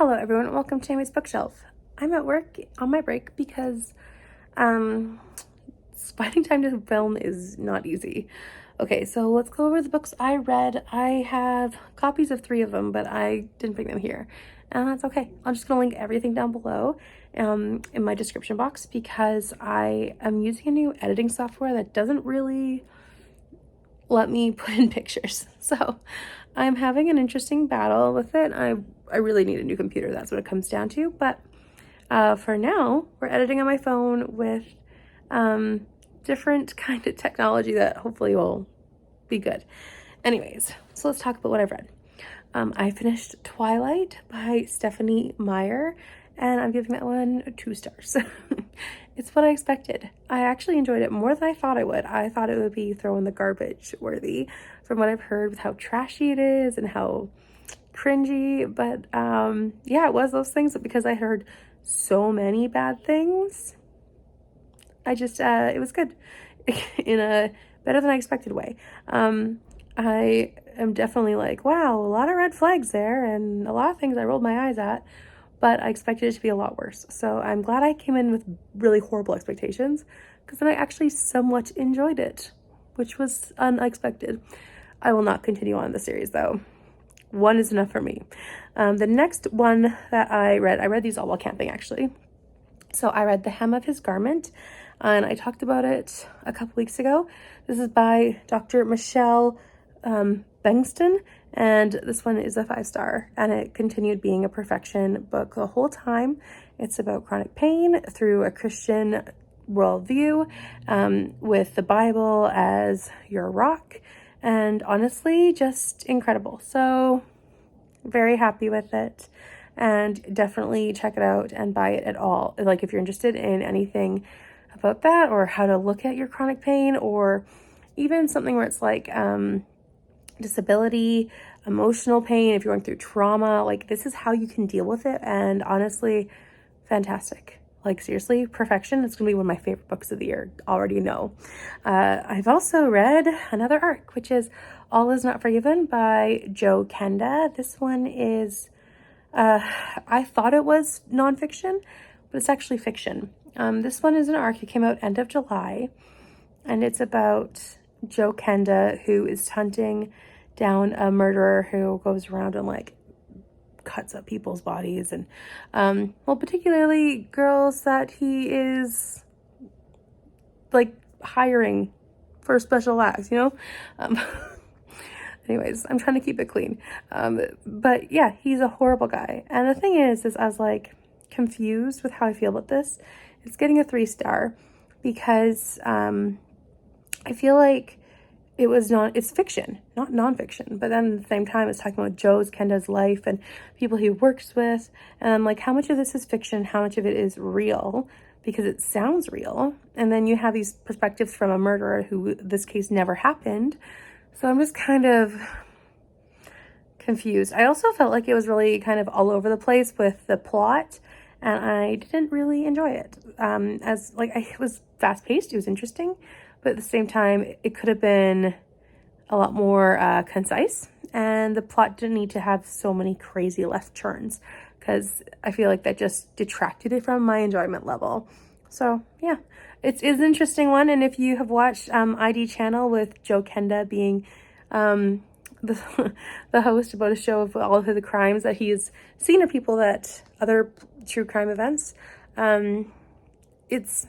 Hello everyone, welcome to Amy's Bookshelf. I'm at work on my break because finding time to film is not easy. Okay, so let's go over the books I read. I have copies of 3 of them, but I didn't bring them here. And that's okay. I'm just gonna link everything down below in my description box because I am using a new editing software that doesn't really let me put in pictures. So I'm having an interesting battle with it. I really need a new computer. That's what it comes down to. But for now, we're editing on my phone with different kind of technology that hopefully will be good. Anyways, so let's talk about what I've read. I finished Twilight by Stephanie Meyer, and I'm giving that one 2 stars. It's what I expected. I actually enjoyed it more than I thought I would. I thought it would be throw in the garbage worthy from what I've heard with how trashy it is and how cringy. But yeah, it was those things, but because I heard so many bad things, I just, it was good in a better than I expected way. I am definitely like, wow, a lot of red flags there and a lot of things I rolled my eyes at, but I expected it to be a lot worse. So I'm glad I came in with really horrible expectations because then I actually somewhat enjoyed it, which was unexpected. I will not continue on the series though. 1 is enough for me. The next one that I read these all while camping actually. So I read The Hem of His Garment, and I talked about it a couple weeks ago. This is by Dr. Michelle Bengston, and this one is a 5-star, and it continued being a perfection book the whole time. It's about chronic pain through a Christian worldview, with the Bible as your rock, and honestly, just incredible. So very happy with it, and definitely check it out and buy it at all. Like if you're interested in anything about that, or how to look at your chronic pain, or even something where it's like disability, emotional pain, if you're going through trauma, like this is how you can deal with it. And honestly, fantastic. Like seriously, perfection. It's gonna be one of my favorite books of the year, already know. I've also read another arc, which is All Is Not Forgiven by Joe Kenda. This one is I thought it was nonfiction, but it's actually fiction. This one is an arc. It came out end of July, and it's about Joe Kenda, who is hunting down a murderer who goes around and like cuts up people's bodies, and well, particularly girls that he is like hiring for special acts, you know. Anyways, I'm trying to keep it clean. But yeah, he's a horrible guy. And the thing is I was like confused with how I feel about this. It's getting a 3-star because I feel like it's fiction, not nonfiction. But then at the same time, it's talking about Kenda's life and people he works with. And I'm like, how much of this is fiction? How much of it is real? Because it sounds real. And then you have these perspectives from a murderer who this case never happened. So I'm just kind of confused. I also felt like it was really kind of all over the place with the plot, and I didn't really enjoy it. It was fast paced, it was interesting, but at the same time, it could have been a lot more concise, and the plot didn't need to have so many crazy left turns because I feel like that just detracted it from my enjoyment level. So yeah, it's an interesting one. And if you have watched ID Channel with Joe Kenda being the host about a show of all of the crimes that he's seen, or people that other true crime events, it's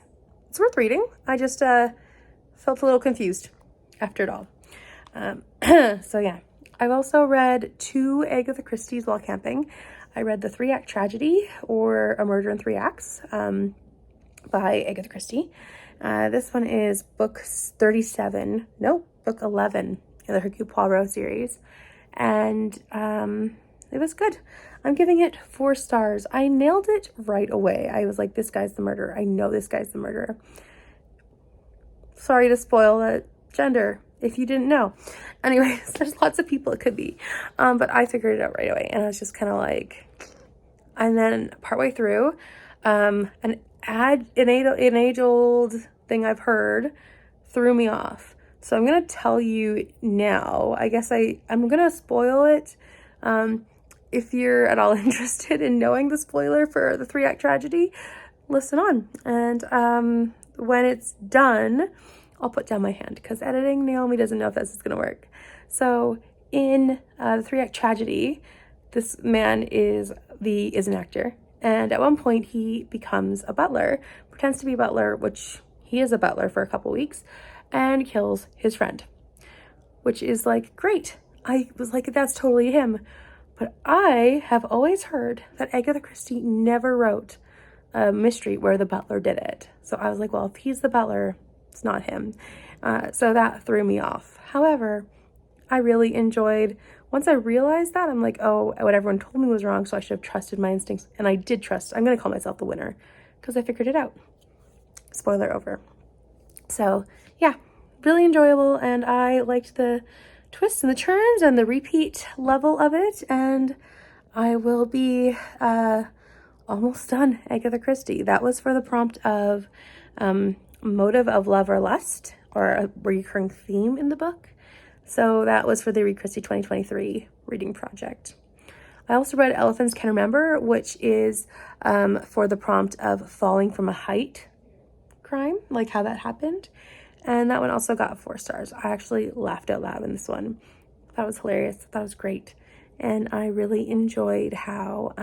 worth reading. I just felt a little confused after it all. So yeah, I've also read 2 Agatha Christie's while camping. I read The 3-Act Tragedy, or A Murder in 3 Acts, by Agatha Christie. This one is book 11 in the Hercule Poirot series, and it was good. I'm giving it 4 stars. I nailed it right away. I was like, this guy's the murderer. I know this guy's the murderer. Sorry to spoil the gender if you didn't know. Anyways, there's lots of people it could be, but I figured it out right away, and I was just kind of like, and then partway through, an age-old thing I've heard threw me off. So I'm gonna tell you now. I guess I'm gonna spoil it. if you're at all interested in knowing the spoiler for the 3-act tragedy, listen on. And when it's done, I'll put down my hand because editing, Naomi doesn't know if this is going to work. So in the 3-act tragedy, this man is an actor. And at one point he becomes a butler, pretends to be a butler, which he is a butler for a couple weeks, and kills his friend, which is like, great. I was like, that's totally him. But I have always heard that Agatha Christie never wrote a mystery where the butler did it. So I was like, well, if he's the butler, it's not him. So that threw me off. However, I really enjoyed, once I realized that, I'm like, oh, what everyone told me was wrong, so I should have trusted my instincts. And I did trust. I'm going to call myself the winner because I figured it out. Spoiler over. So yeah, really enjoyable. And I liked the twists and the turns and the repeat level of it. And I will be almost done Agatha Christie. That was for the prompt of motive of love or lust, or a recurring theme in the book. So that was for the Read Christie 2023 reading project. I also read Elephants Can Remember, which is for the prompt of falling from a height crime, like how that happened. And that one also got 4 stars. I actually laughed out loud in this one. That was hilarious. That was great. And I really enjoyed how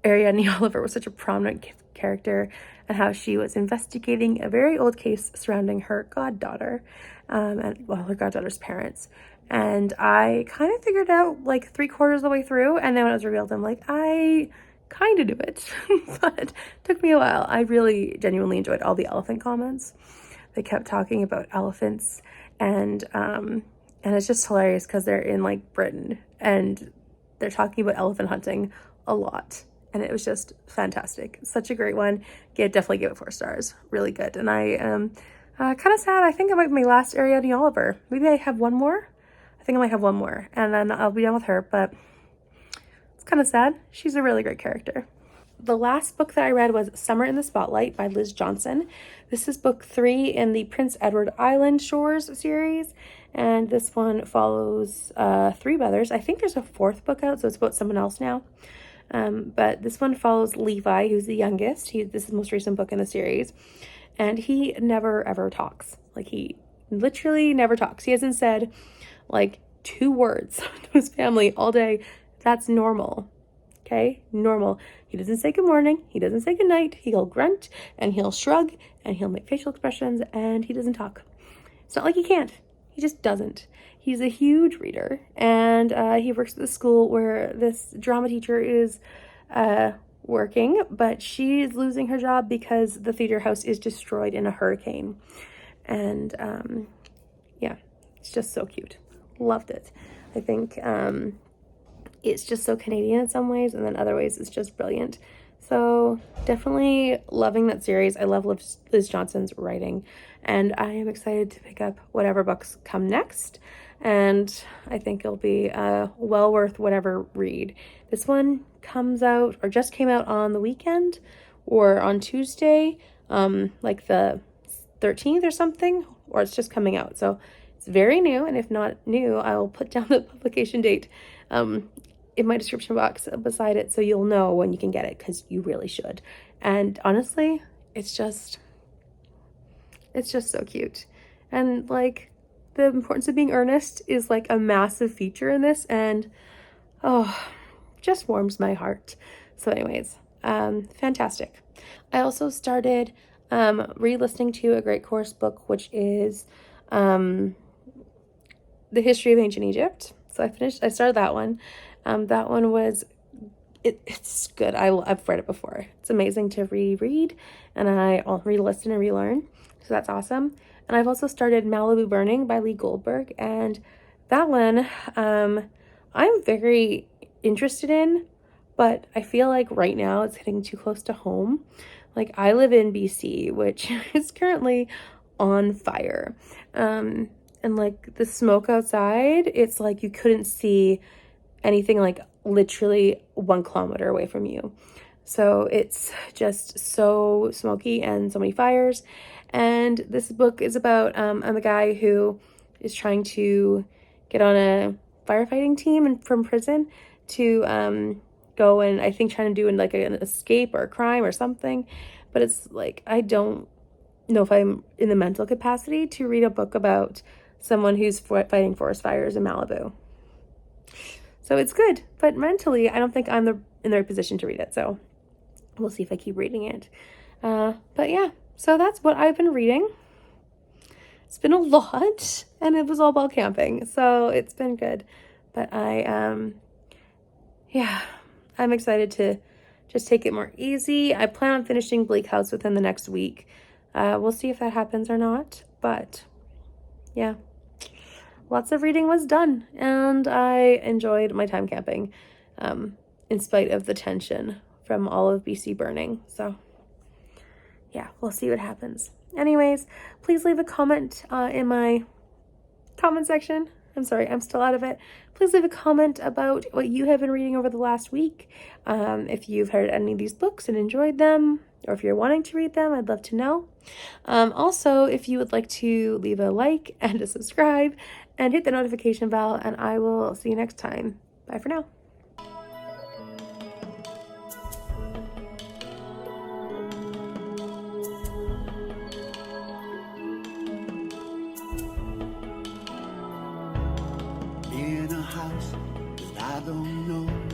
Ariadne Oliver was such a prominent character, and how she was investigating a very old case surrounding her goddaughter, her goddaughter's parents. And I kind of figured out like 3/4 of the way through, and then when it was revealed, I'm like, I kind of knew it, but it took me a while. I really genuinely enjoyed all the elephant comments. They kept talking about elephants, and it's just hilarious because they're in like Britain, and they're talking about elephant hunting a lot. And it was just fantastic. Such a great one. Definitely give it 4 stars. Really good. And I am kind of sad. I think it might be my last Ariadne Oliver. Maybe I have one more. I think I might have one more. And then I'll be done with her. But it's kind of sad. She's a really great character. The last book that I read was Summer in the Spotlight by Liz Johnson. This is book 3 in the Prince Edward Island Shores series. And this one follows 3 brothers. I think there's a 4th book out, so it's about someone else now. But this one follows Levi, who's the youngest. This is the most recent book in the series. And he never, ever talks. Like, he literally never talks. He hasn't said, like, 2 words to his family all day. That's normal. Okay? Normal. He doesn't say good morning. He doesn't say good night. He'll grunt, and he'll shrug, and he'll make facial expressions, and he doesn't talk. It's not like he can't. He just doesn't. He's a huge reader, and he works at the school where this drama teacher is working, but she's losing her job because the theater house is destroyed in a hurricane. And yeah, it's just so cute. Loved it. I think it's just so Canadian in some ways, and then other ways it's just brilliant. So definitely loving that series. I love Liz Johnson's writing, and I am excited to pick up whatever books come next. And I think it'll be well worth whatever read. This one comes out, or just came out on the weekend, or on Tuesday, like the 13th or something, or it's just coming out. So it's very new, and if not new, I will put down the publication date in my description box beside it, so you'll know when you can get it, because you really should. And honestly, it's just so cute. And like, the importance of being earnest is like a massive feature in this, and just warms my heart. So anyways, fantastic. I also started re-listening to a great course book, which is The History of Ancient Egypt. So I started that one. That one was, it's good. I've read it before. It's amazing to reread, and I'll re-listen and relearn. So that's awesome. And I've also started Malibu Burning by Lee Goldberg, and that one I'm very interested in, but I feel like right now it's hitting too close to home. Like, I live in BC, which is currently on fire. And like the smoke outside, it's like you couldn't see anything like literally 1 kilometer away from you. So it's just so smoky and so many fires. And this book is about I'm a guy who is trying to get on a firefighting team and from prison to go and I think trying to do like an escape or a crime or something. But it's like I don't know if I'm in the mental capacity to read a book about someone who's fighting forest fires in Malibu. So it's good, but mentally I don't think I'm in the right position to read it. So we'll see if I keep reading it. But yeah, so that's what I've been reading. It's been a lot, and it was all about camping, so it's been good. But yeah, I'm excited to just take it more easy. I plan on finishing Bleak House within the next week. We'll see if that happens or not, but yeah. Lots of reading was done, and I enjoyed my time camping, in spite of the tension from all of BC burning. So yeah, we'll see what happens. Anyways, please leave a comment in my comment section. I'm sorry, I'm still out of it. Please leave a comment about what you have been reading over the last week. If you've heard any of these books and enjoyed them, or if you're wanting to read them, I'd love to know. Also, if you would like to leave a like and a subscribe and hit the notification bell, and I will see you next time. Bye for now. In a house that I don't know,